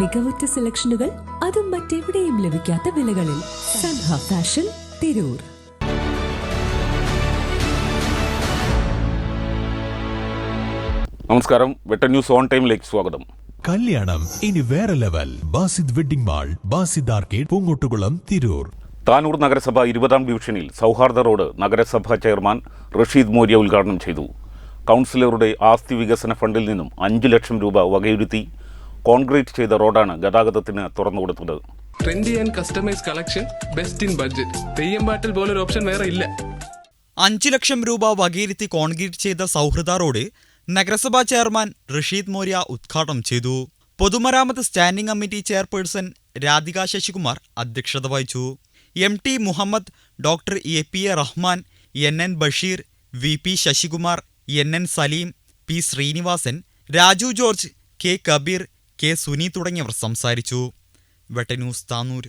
മികവുറ്റ സെലക്ഷനുകൾ, അതും മറ്റെവിടെയും ലഭിക്കാത്ത വിലകളിൽ. സൻഹ ഫാഷൻ, തിരൂർ. നമസ്കാരം. വെട്ട ന്യൂസ് ഓൺ ടൈമിലേക്ക് സ്വാഗതം. കല്യാണം ഇനി വേറെ level. Basid wedding mall, Basid arcade, Poongottukulam, Tirur. Tanur നഗരസഭ 20ാം ഡിവിഷനിൽ സൗഹാർദ്ദ റോഡ് നഗരസഭാ ചെയർമാൻ റഷീദ് മോര്യ ഉദ്ഘാടനം ചെയ്തു. കൗൺസിലറുടെ ആസ്തി വികസന ഫണ്ടിൽ നിന്നും 5 ലക്ഷം രൂപ വകയിരുത്തി കോൺക്രീറ്റ് ചെയ്ത റോഡാണ് ഗതാഗതത്തിന് തുറന്നുകൊടുത്തത്. Trendy and customize collection, best in budget. Theyyam പാട്ടിൽ പോലൊരു ഓപ്ഷൻ വേറെ ഇല്ല. 5 ലക്ഷം രൂപ വകയിരുത്തി കോൺക്രീറ്റ് ചെയ്ത സൗഹൃദ റോഡ് നഗരസഭാ ചെയർമാൻ റഷീദ് മോര്യ ഉദ്ഘാടനം ചെയ്തു. പൊതുമരാമത്ത് standing committee chairperson Radhika Sasikumar അധ്യക്ഷത വഹിച്ചു. MT Muhammad, doctor APA Rahman, NN Basheer, VP Sasikumar, NN Saleem, P Sreenivasan, Raju George, K Kabeer, K Suni തുടങ്ങിയവർ സംസാരിച്ചു. വെട്ട ന്യൂസ് താനൂർ.